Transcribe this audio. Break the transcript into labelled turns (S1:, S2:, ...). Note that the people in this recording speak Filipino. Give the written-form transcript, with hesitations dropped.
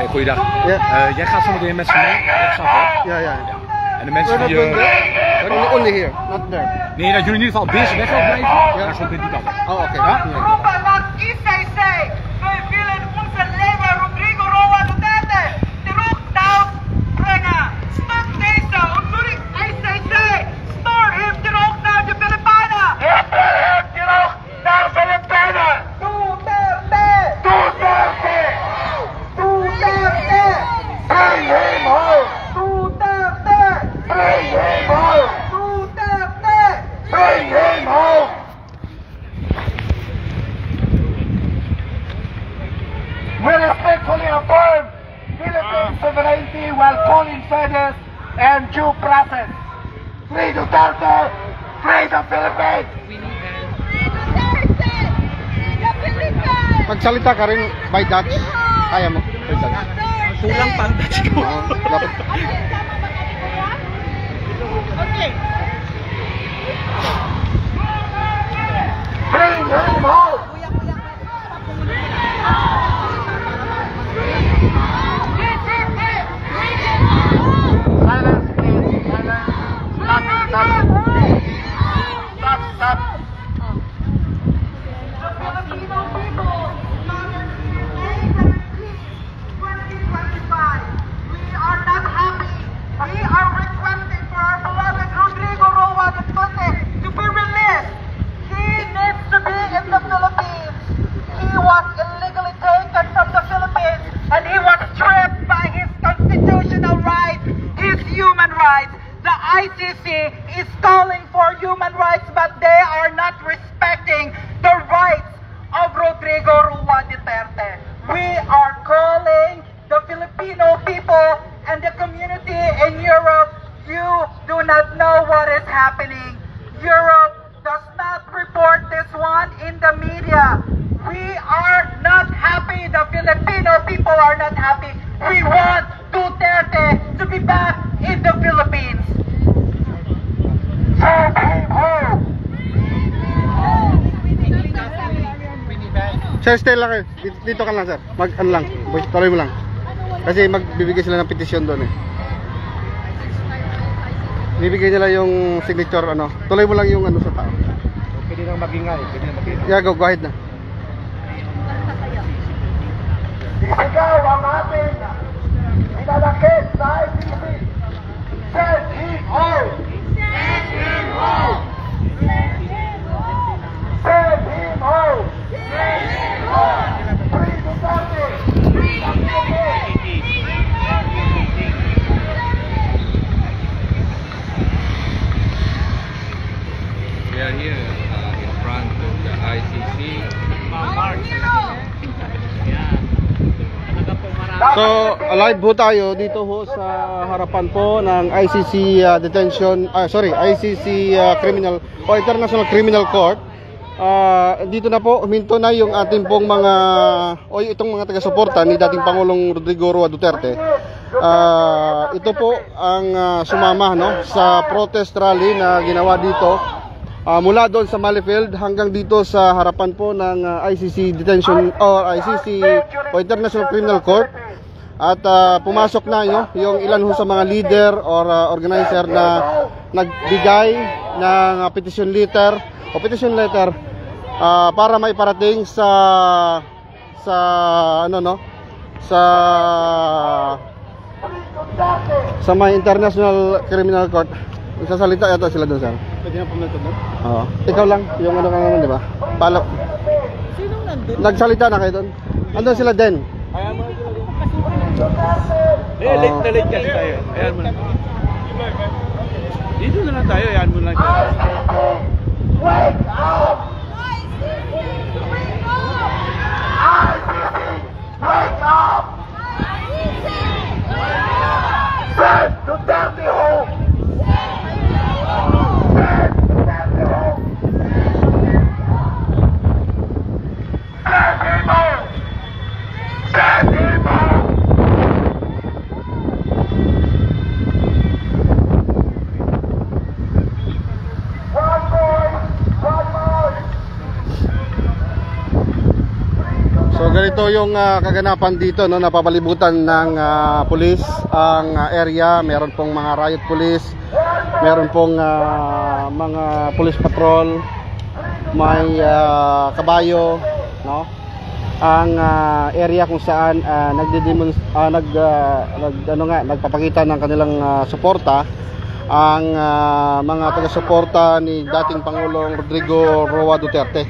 S1: Hey, goeiedag.
S2: Ja.
S1: Jij gaat zo meteen met ze mee, rechtsaf, hè?
S2: Ja, ja.
S1: En de mensen die...
S2: Only here, not there.
S1: Nee, dat jullie in ieder geval deze weg ook blijven,
S2: Ja.
S1: maar zo dit niet af.
S2: Oh, oké.
S1: Ja?
S3: Europa laat ICC. Wij willen onze leider Rodrigo Roa Duterte terug thuis brengen. Stop deze, ontvoering ICC. Stuur hem terug naar de Filipijnen. Stuur hem terug naar de Filipijnen. Duterte. Duterte. Duterte. Bring him home. Duterte. Bring him home. Duterte. Bring him home. We respectfully affirm Philippine sovereignty while calling fairness and due process. Free Duterte! Free the Philippines!
S2: Magsalita ka rin by Dutch. Kaya mo? By Dutch.
S1: Kulang pa ang Dutch ko.
S2: Dapat.
S3: Okay. Bring him home! Silence, please. Silence. Stop, stop. Stop, stop. The Filipino people, 2025. We are not happy. We are requesting for our beloved Rodrigo Roa Duterte to be released. He needs to be in the Philippines. He was illegally taken from the Philippines and he was stripped by his constitutional rights, his human rights. The ICC is calling for human rights, but they are not respecting the rights of Rodrigo Roa Duterte. We are calling the Filipino people and the community in Europe. You do not know what is happening. Europe does not report this one in the media. We are not happy. The Filipino people are not happy. We want Duterte to be back in the Philippines. Send him home.
S2: Sir, stay lang kayo. Dito ka lang, sir. Ano lang. Boy, tuloy mo lang. Kasi magbibigay sila ng petisyon doon eh. Bibigay nila yung signature ano. Tuloy mo lang yung ano sa tao.
S1: Pwede nang magingay, pwede nang magingay.
S2: Yeah, go ahead na.
S3: Ikaw ang ating inalakit sa ICC. Send him home. Send him home. Send him home. Send him home. Free Duterte. Free Duterte.
S4: We are here in front of the ICC.
S2: So, alive po tayo dito ho sa harapan po ng ICC ICC Criminal o International Criminal Court. Dito na po, huminto na yung ating pong mga itong mga taga-suporta ni dating Pangulong Rodrigo Roa Duterte. Ito po ang sumama no sa protest rally na ginawa dito mula doon sa Malifield hanggang dito sa harapan po ng ICC detention or ICC o International Criminal Court. At pumasok na yung ilan ho sa mga leader or organizer na nagbigay ng petition letter para may parating sa may International Criminal Court. Sasalita yata sila doon, sir.
S1: Pwede na pumunta doon?
S2: Oo. Ikaw lang, yung ano ka naman, di ba?
S1: Sinong nandun?
S2: Nagsalita na kayo doon? Andun sila din.
S1: Ayan mo na sila doon. Late na late kasi tayo. Ayan mo na. Dito na lang tayo, ayan mo lang.
S3: Wake up! Wake up! Send Duterte home! Send Duterte home! Send him home! Send him home! One voice, one voice!
S2: ito yung kaganapan dito, no, napapalibutan ng pulis ang area. Meron pong mga riot police, meron pong mga police patrol, may kabayo, no? Ang area kung saan nagpapakita ng kanilang suporta ang mga taga-suporta ni dating Pangulong Rodrigo Roa Duterte.